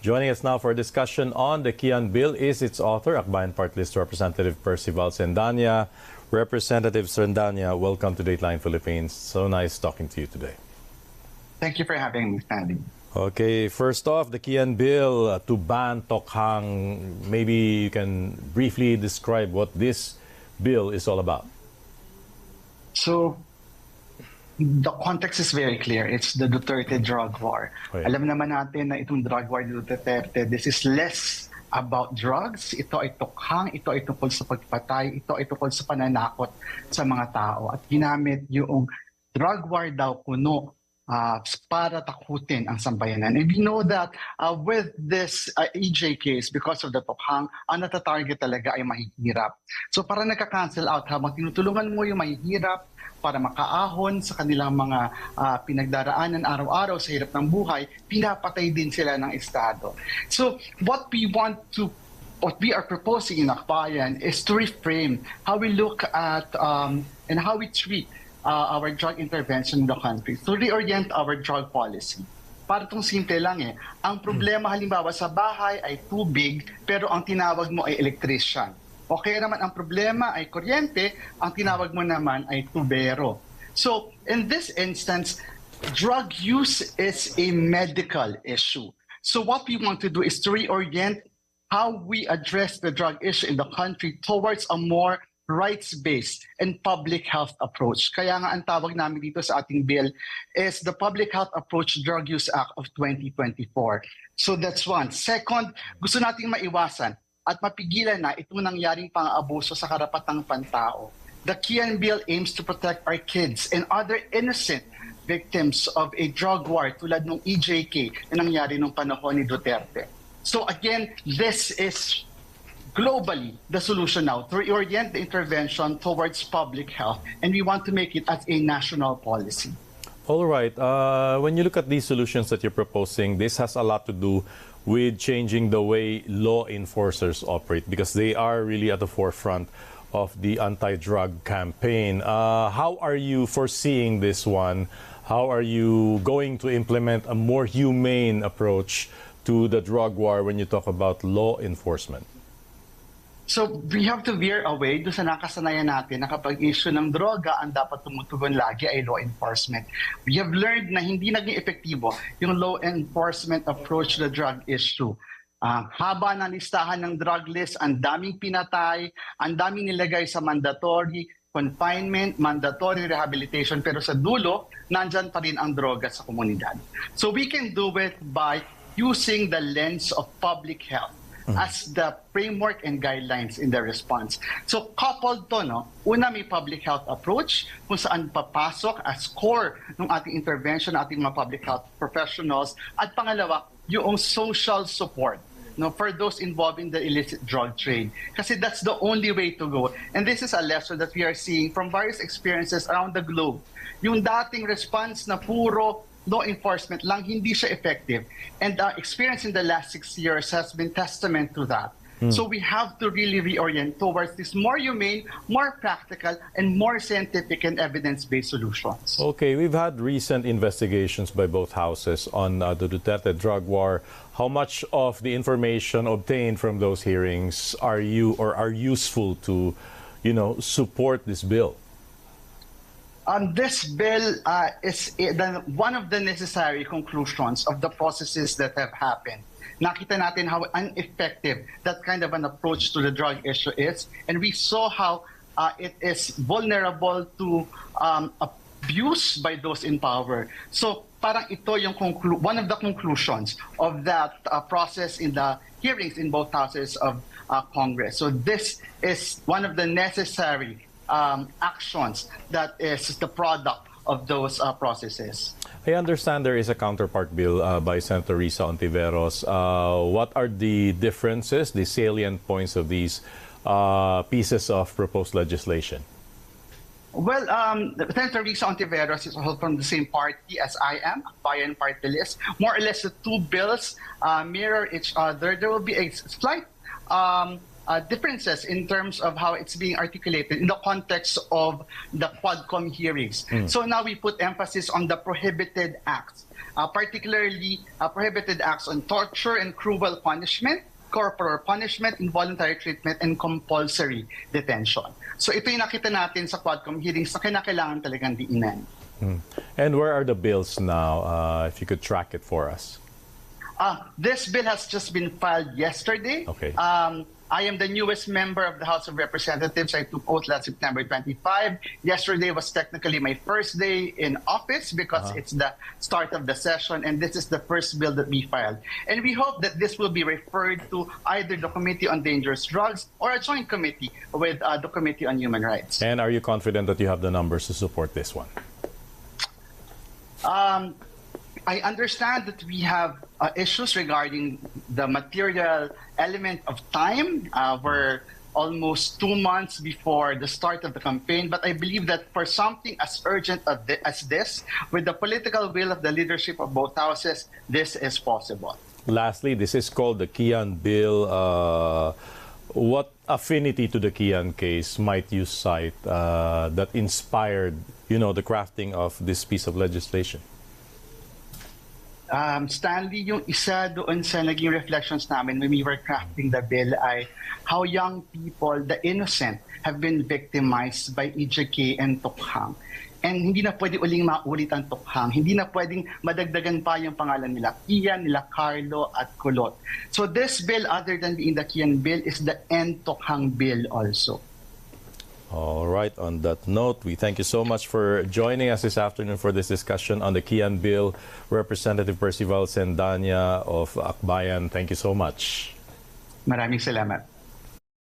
Joining us now for a discussion on the Kian Bill is its author, Akbayan Partylist Representative Perci Cendaña. Representative Cendaña, welcome to Dateline Philippines. So nice talking to you today. Thank you for having me, Sandy. Okay, first off, the Kian Bill to ban tokhang. Maybe you can briefly describe what this bill is all about. So, the context is very clear. It's the Duterte drug war. Okay. Alam naman natin na itong drug war ni Duterte, this is less about drugs. Ito ay tokhang, ito ay tungkol sa pagpatay, ito ay tungkol sa pananakot sa mga tao. At ginamit yung drug war daw kuno para takutin ang sambayanan. And we know that with this EJ case, because of the tokhang, ang natatarget talaga ay mahihirap. So para nagka-cancel out, habang tinutulungan mo yung mahihirap para makaahon sa kanilang mga pinagdaraanan araw-araw sa hirap ng buhay, pinapatay din sila ng Estado. So what we are proposing in Akbayan is to reframe how we look at and how we treat our drug intervention in the country, to reorient our drug policy. Para itong simple lang Ang problema halimbawa sa bahay ay tubig, pero ang tinawag mo ay electrician. O kaya naman ang problema ay kuryente, ang tinawag mo naman ay tubero. So in this instance, drug use is a medical issue. So what we want to do is to reorient how we address the drug issue in the country towards a more rights-based and public health approach. Kaya nga ang tawag namin dito sa ating bill is the Public Health Approach Drug Use Act of 2024. So that's one. Second, gusto nating maiwasan at mapigilan na itong nangyaring pang-abuso sa karapatang pantao. The Kian Bill aims to protect our kids and other innocent victims of a drug war tulad ng EJK na nangyari nung panahon ni Duterte. So again, this is globally the solution now to reorient the intervention towards public health, and we want to make it as a national policy. All right. When you look at these solutions that you're proposing, this has a lot to do with changing the way law enforcers operate, because they are really at the forefront of the anti-drug campaign. How are you foreseeing this one? How are you going to implement a more humane approach to the drug war when you talk about law enforcement? So we have to veer away doon sa nakasanayan natin na kapag issue ng droga, ang dapat tumutugon lagi ay law enforcement. We have learned na hindi naging epektibo yung law enforcement approach to the drug issue. Haba ng listahan ng drug list, ang daming pinatay, ang daming nilagay sa mandatory confinement, mandatory rehabilitation, pero sa dulo, nandyan pa rin ang droga sa komunidad. So we can do it by using the lens of public health as the framework and guidelines in the response. So coupled to, una may public health approach kung saan papasok as core ng ating intervention, ating mga public health professionals, at pangalawa, yung social support for those involved in the illicit drug trade. Kasi that's the only way to go. And this is a lesson that we are seeing from various experiences around the globe. Yung dating response na puro law enforcement lang, hindi siya effective. And the experience in the last 6 years has been testament to that. So we have to really reorient towards this more humane, more practical, and more scientific and evidence-based solutions. Okay, we've had recent investigations by both houses on the Duterte drug war. How much of the information obtained from those hearings are useful to, support this bill? This bill is one of the necessary conclusions of the processes that have happened. Nakita natin how ineffective that kind of an approach to the drug issue is, and we saw how it is vulnerable to abuse by those in power. So parang ito yung one of the conclusions of that process in the hearings in both houses of Congress. So this is one of the necessary actions that is the product of those processes. I understand there is a counterpart bill by Senator Risa Ontiveros. What are the differences, the salient points of these pieces of proposed legislation? Well, Senator Risa Ontiveros is also from the same party as I am, Akbayan Partylist. More or less the two bills mirror each other. There will be a slight differences in terms of how it's being articulated in the context of the Quadcom hearings. So now we put emphasis on the prohibited acts. particularly prohibited acts on torture and cruel punishment, corporal punishment, involuntary treatment, and compulsory detention. So ito yung nakita natin sa Quadcom hearings na kinakailangan talagang diinan. And where are the bills now, if you could track it for us? This bill has just been filed yesterday. Okay. I am the newest member of the House of Representatives. I took oath last September 25. Yesterday was technically my first day in office because it's the start of the session, and this is the first bill that we filed. And we hope that this will be referred to either the Committee on Dangerous Drugs or a joint committee with the Committee on Human Rights. And are you confident that you have the numbers to support this one? I understand that we have issues regarding the material element of time. We're almost 2 months before the start of the campaign, but I believe that for something as urgent as this, with the political will of the leadership of both houses, this is possible. Lastly, this is called the Kian Bill. What affinity to the Kian case might you cite that inspired, the crafting of this piece of legislation? Stanley, yung isa doon sa naging reflections namin when we were crafting the bill ay how young people, the innocent, have been victimized by EJK and tokhang. And hindi na pwede uling maulit ang tokhang. Hindi na pwedeng madagdagan pa yung pangalan nila Kian, nila Carlo, at Kulot. So this bill, other than being the Kian Bill, is the End Tokhang Bill also. All right. On that note, we thank you so much for joining us this afternoon for this discussion on the Kian Bill. Representative Perci Cendaña of Akbayan, thank you so much. Maraming salamat.